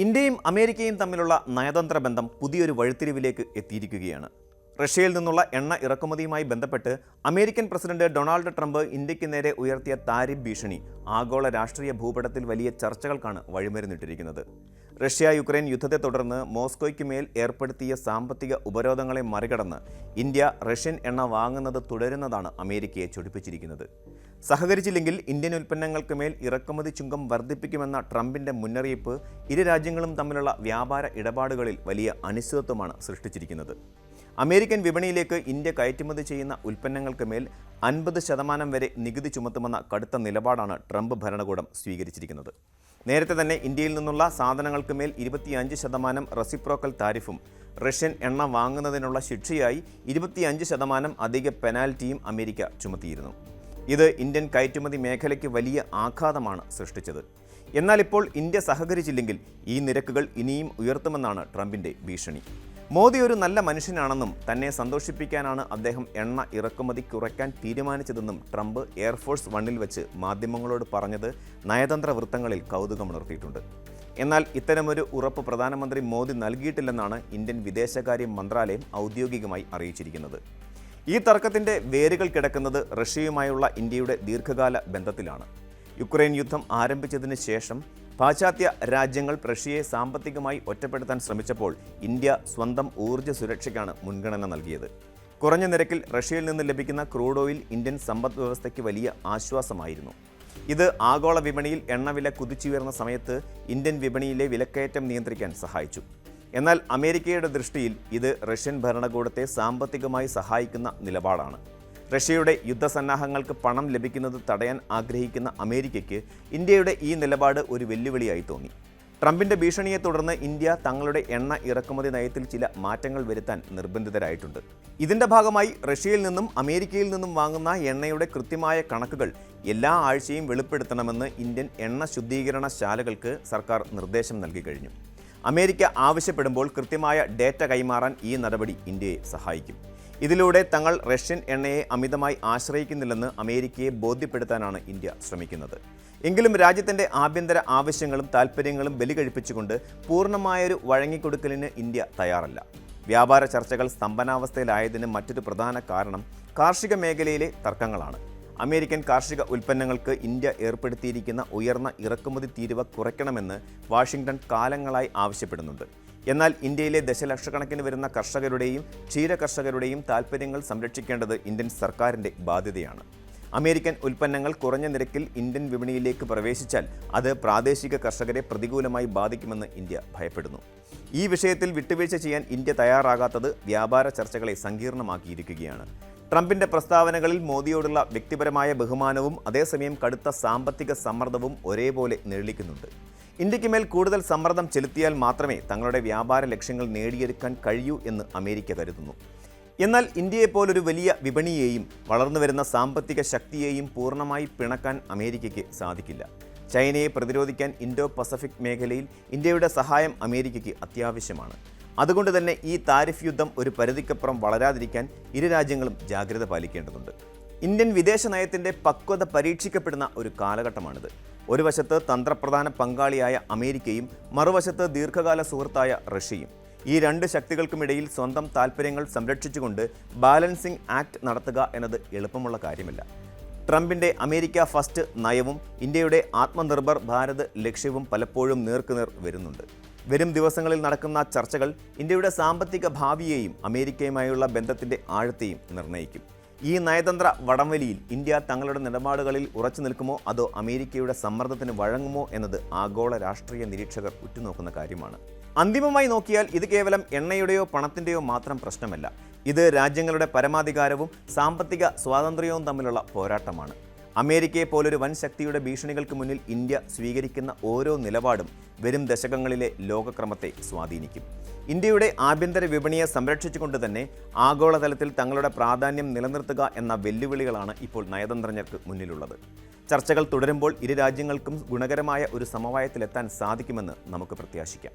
ഇന്ത്യയും അമേരിക്കയും തമ്മിലുള്ള നയതന്ത്ര ബന്ധം പുതിയൊരു വഴിത്തിരിവിലേക്ക് എത്തിയിരിക്കുകയാണ്. റഷ്യയിൽ നിന്നുള്ള എണ്ണ ഇറക്കുമതിയുമായി ബന്ധപ്പെട്ട് അമേരിക്കൻ പ്രസിഡന്റ് ഡൊണാൾഡ് ട്രംപ് ഇന്ത്യക്ക് നേരെ ഉയർത്തിയ താരിഫ് ഭീഷണി ആഗോള രാഷ്ട്രീയ ഭൂപടത്തിൽ വലിയ ചർച്ചകൾക്കാണ് വഴിമരുന്നിട്ടിരിക്കുന്നത്. റഷ്യ യുക്രൈൻ യുദ്ധത്തെ തുടർന്ന് മോസ്കോയ്ക്ക് മേൽ ഏർപ്പെടുത്തിയ സാമ്പത്തിക ഉപരോധങ്ങളെ മറികടന്ന് ഇന്ത്യ റഷ്യൻ എണ്ണ വാങ്ങുന്നത് തുടരുന്നതാണ് അമേരിക്കയെ ചൊടിപ്പിച്ചിരിക്കുന്നത്. സഹകരിച്ചില്ലെങ്കിൽ ഇന്ത്യൻ ഉൽപ്പന്നങ്ങൾക്ക് മേൽ ഇറക്കുമതി ചുങ്കം വർദ്ധിപ്പിക്കുമെന്ന ട്രംപിന്റെ മുന്നറിയിപ്പ് ഇരു രാജ്യങ്ങളും തമ്മിലുള്ള വ്യാപാര ഇടപാടുകളിൽ വലിയ അനിശ്ചിതത്വമാണ് സൃഷ്ടിച്ചിരിക്കുന്നത്. അമേരിക്കൻ വിപണിയിലേക്ക് ഇന്ത്യ കയറ്റുമതി ചെയ്യുന്ന ഉൽപ്പന്നങ്ങൾക്ക് മേൽ 50% വരെ നികുതി ചുമത്തുമെന്ന കടുത്ത നിലപാടാണ് ട്രംപ് ഭരണകൂടം സ്വീകരിച്ചിരിക്കുന്നത്. നേരത്തെ തന്നെ ഇന്ത്യയിൽ നിന്നുള്ള സാധനങ്ങൾക്ക് മേൽ 25% റെസിപ്രോക്കൽ താരിഫും റഷ്യൻ എണ്ണ വാങ്ങുന്നതിനുള്ള ശിക്ഷയായി 25% അധിക പെനാൽറ്റിയും അമേരിക്ക ചുമത്തിയിരുന്നു. ഇത് ഇന്ത്യൻ കയറ്റുമതി മേഖലയ്ക്ക് വലിയ ആഘാതമാണ് സൃഷ്ടിച്ചത്. എന്നാൽ ഇപ്പോൾ ഇന്ത്യ സഹകരിച്ചില്ലെങ്കിൽ ഈ നിരക്കുകൾ ഇനിയും ഉയർത്തുമെന്നാണ് ട്രംപിന്റെ ഭീഷണി. മോദി ഒരു നല്ല മനുഷ്യനാണെന്നും തന്നെ സന്തോഷിപ്പിക്കാനാണ് അദ്ദേഹം എണ്ണ ഇറക്കുമതി കുറയ്ക്കാൻ തീരുമാനിച്ചതെന്നും ട്രംപ് എയർഫോഴ്സ് വണ്ണിൽ വെച്ച് മാധ്യമങ്ങളോട് പറഞ്ഞത് നയതന്ത്ര വൃത്തങ്ങളിൽ കൗതുകമുണർത്തിയിട്ടുണ്ട്. എന്നാൽ ഇത്തരമൊരു ഉറപ്പ് പ്രധാനമന്ത്രി മോദി നൽകിയിട്ടില്ലെന്നാണ് ഇന്ത്യൻ വിദേശകാര്യ മന്ത്രാലയം ഔദ്യോഗികമായി അറിയിച്ചിരിക്കുന്നത്. ഈ തർക്കത്തിന്റെ വേരുകൾ കിടക്കുന്നത് റഷ്യയുമായുള്ള ഇന്ത്യയുടെ ദീർഘകാല ബന്ധത്തിലാണ്. യുക്രൈൻ യുദ്ധം ആരംഭിച്ചതിന് ശേഷം പാശ്ചാത്യ രാജ്യങ്ങൾ റഷ്യയെ സാമ്പത്തികമായി ഒറ്റപ്പെടുത്താൻ ശ്രമിച്ചപ്പോൾ ഇന്ത്യ സ്വന്തം ഊർജ്ജ സുരക്ഷയ്ക്കാണ് മുൻഗണന നൽകിയത്. കുറഞ്ഞ നിരക്കിൽ റഷ്യയിൽ നിന്ന് ലഭിക്കുന്ന ക്രൂഡ് ഓയിൽ ഇന്ത്യൻ സമ്പദ് വ്യവസ്ഥയ്ക്ക് വലിയ ആശ്വാസമായിരുന്നു. ഇത് ആഗോള വിപണിയിൽ എണ്ണവില കുതിച്ചുയർന്ന സമയത്ത് ഇന്ത്യൻ വിപണിയിലെ വിലക്കയറ്റം നിയന്ത്രിക്കാൻ സഹായിച്ചു. എന്നാൽ അമേരിക്കയുടെ ദൃഷ്ടിയിൽ ഇത് റഷ്യൻ ഭരണകൂടത്തെ സാമ്പത്തികമായി സഹായിക്കുന്ന നിലപാടാണ്. റഷ്യയുടെ യുദ്ധസന്നാഹങ്ങൾക്ക് പണം ലഭിക്കുന്നത് തടയാൻ ആഗ്രഹിക്കുന്ന അമേരിക്കയ്ക്ക് ഇന്ത്യയുടെ ഈ നിലപാട് ഒരു വെല്ലുവിളിയായി തോന്നി. ട്രംപിന്റെ ഭീഷണിയെ തുടർന്ന് ഇന്ത്യ തങ്ങളുടെ എണ്ണ ഇറക്കുമതി നയത്തിൽ ചില മാറ്റങ്ങൾ വരുത്താൻ നിർബന്ധിതരായിട്ടുണ്ട്. ഇതിന്റെ ഭാഗമായി റഷ്യയിൽ നിന്നും അമേരിക്കയിൽ നിന്നും വാങ്ങുന്ന എണ്ണയുടെ കൃത്യമായ കണക്കുകൾ എല്ലാ ആഴ്ചയും വെളിപ്പെടുത്തണമെന്ന് ഇന്ത്യൻ എണ്ണ ശുദ്ധീകരണശാലകൾക്ക് സർക്കാർ നിർദ്ദേശം നൽകി കഴിഞ്ഞു. അമേരിക്ക ആവശ്യപ്പെടുമ്പോൾ കൃത്യമായ ഡേറ്റ കൈമാറാൻ ഈ നടപടി ഇന്ത്യയെ സഹായിക്കും. ഇതിലൂടെ തങ്ങൾ റഷ്യൻ എണ്ണയെ അമിതമായി ആശ്രയിക്കുന്നില്ലെന്ന് അമേരിക്കയെ ബോധ്യപ്പെടുത്താനാണ് ഇന്ത്യ ശ്രമിക്കുന്നത്. എങ്കിലും രാജ്യത്തിൻ്റെ ആഭ്യന്തര ആവശ്യങ്ങളും താൽപ്പര്യങ്ങളും ബലികഴിപ്പിച്ചുകൊണ്ട് പൂർണ്ണമായൊരു വഴങ്ങിക്കൊടുക്കലിന് ഇന്ത്യ തയ്യാറല്ല. വ്യാപാര ചർച്ചകൾ സ്തംഭനാവസ്ഥയിലായതിന് മറ്റൊരു പ്രധാന കാരണം കാർഷിക മേഖലയിലെ തർക്കങ്ങളാണ്. അമേരിക്കൻ കാർഷിക ഉൽപ്പന്നങ്ങൾക്ക് ഇന്ത്യ ഏർപ്പെടുത്തിയിരിക്കുന്ന ഉയർന്ന ഇറക്കുമതി തീരുവ കുറയ്ക്കണമെന്ന് വാഷിംഗ്ടൺ കാലങ്ങളായി ആവശ്യപ്പെടുന്നുണ്ട്. എന്നാൽ ഇന്ത്യയിലെ ദശലക്ഷക്കണക്കിന് വരുന്ന കർഷകരുടെയും ക്ഷീരകർഷകരുടെയും താൽപ്പര്യങ്ങൾ സംരക്ഷിക്കേണ്ടത് ഇന്ത്യൻ സർക്കാരിൻ്റെ ബാധ്യതയാണ്. അമേരിക്കൻ ഉൽപ്പന്നങ്ങൾ കുറഞ്ഞ നിരക്കിൽ ഇന്ത്യൻ വിപണിയിലേക്ക് പ്രവേശിച്ചാൽ അത് പ്രാദേശിക കർഷകരെ പ്രതികൂലമായി ബാധിക്കുമെന്ന് ഇന്ത്യ ഭയപ്പെടുന്നു. ഈ വിഷയത്തിൽ വിട്ടുവീഴ്ച ചെയ്യാൻ ഇന്ത്യ തയ്യാറാകാത്തത് വ്യാപാര ചർച്ചകളെ സങ്കീർണമാക്കിയിരിക്കുകയാണ്. ട്രംപിന്റെ പ്രസ്താവനകളിൽ മോദിയോടുള്ള വ്യക്തിപരമായ ബഹുമാനവും അതേസമയം കടുത്ത സാമ്പത്തിക സമ്മർദ്ദവും ഒരേപോലെ നിഴലിക്കുന്നുണ്ട്. ഇന്ത്യക്ക് മേൽ കൂടുതൽ സമ്മർദ്ദം ചെലുത്തിയാൽ മാത്രമേ തങ്ങളുടെ വ്യാപാര ലക്ഷ്യങ്ങൾ നേടിയെടുക്കാൻ കഴിയൂ എന്ന് അമേരിക്ക കരുതുന്നു. എന്നാൽ ഇന്ത്യയെപ്പോലൊരു വലിയ വിപണിയെയും വളർന്നുവരുന്ന സാമ്പത്തിക ശക്തിയെയും പൂർണ്ണമായി പിണക്കാൻ അമേരിക്കയ്ക്ക് സാധിക്കില്ല. ചൈനയെ പ്രതിരോധിക്കാൻ ഇൻഡോ പസഫിക് മേഖലയിൽ ഇന്ത്യയുടെ സഹായം അമേരിക്കയ്ക്ക് അത്യാവശ്യമാണ്. അതുകൊണ്ട് തന്നെ ഈ താരിഫ് യുദ്ധം ഒരു പരിധിക്കപ്പുറം വളരാതിരിക്കാൻ ഇരു രാജ്യങ്ങളും ജാഗ്രത പാലിക്കേണ്ടതുണ്ട്. ഇന്ത്യൻ വിദേശ നയത്തിൻ്റെ പക്വത പരീക്ഷിക്കപ്പെടുന്ന ഒരു കാലഘട്ടമാണിത്. ഒരു വശത്ത് തന്ത്രപ്രധാന പങ്കാളിയായ അമേരിക്കയും മറുവശത്ത് ദീർഘകാല സുഹൃത്തായ റഷ്യയും. ഈ രണ്ട് ശക്തികൾക്കുമിടയിൽ സ്വന്തം താൽപ്പര്യങ്ങൾ സംരക്ഷിച്ചുകൊണ്ട് ബാലൻസിംഗ് ആക്ട് നടത്തുക എന്നത് എളുപ്പമുള്ള കാര്യമല്ല. ട്രംപിന്റെ അമേരിക്ക ഫസ്റ്റ് നയവും ഇന്ത്യയുടെ ആത്മനിർഭർ ഭാരത് ലക്ഷ്യവും പലപ്പോഴും നേർക്കുനേർ വരുന്നുണ്ട്. വരും ദിവസങ്ങളിൽ നടക്കുന്ന ചർച്ചകൾ ഇന്ത്യയുടെ സാമ്പത്തിക ഭാവിയെയും അമേരിക്കയുമായുള്ള ബന്ധത്തിന്റെ ആഴത്തെയും നിർണ്ണയിക്കും. ഈ നയതന്ത്ര വടംവലിയിൽ ഇന്ത്യ തങ്ങളുടെ നിലപാടുകളിൽ ഉറച്ചു നിൽക്കുമോ അതോ അമേരിക്കയുടെ സമ്മർദ്ദത്തിന് വഴങ്ങുമോ എന്നത് ആഗോള രാഷ്ട്രീയ നിരീക്ഷകർ ഉറ്റുനോക്കുന്ന കാര്യമാണ്. അന്തിമമായി നോക്കിയാൽ ഇത് കേവലം എണ്ണയുടെയോ പണത്തിൻ്റെയോ മാത്രം പ്രശ്നമല്ല. ഇത് രാജ്യങ്ങളുടെ പരമാധികാരവും സാമ്പത്തിക സ്വാതന്ത്ര്യവും തമ്മിലുള്ള പോരാട്ടമാണ്. അമേരിക്കയെ പോലൊരു വൻ ശക്തിയുടെ ഭീഷണികൾക്ക് മുന്നിൽ ഇന്ത്യ സ്വീകരിക്കുന്ന ഓരോ നിലപാടും വരും ദശകങ്ങളിലെ ലോകക്രമത്തെ സ്വാധീനിക്കും. ഇന്ത്യയുടെ ആഭ്യന്തര വിപണിയെ സംരക്ഷിച്ചുകൊണ്ട് തന്നെ ആഗോളതലത്തിൽ തങ്ങളുടെ പ്രാധാന്യം നിലനിർത്തുക എന്ന വെല്ലുവിളികളാണ് ഇപ്പോൾ നയതന്ത്രജ്ഞർക്ക് മുന്നിലുള്ളത്. ചർച്ചകൾ തുടരുമ്പോൾ ഇരു രാജ്യങ്ങൾക്കും ഗുണകരമായ ഒരു സമവായത്തിലെത്താൻ സാധിക്കുമെന്ന് നമുക്ക് പ്രത്യാശിക്കാം.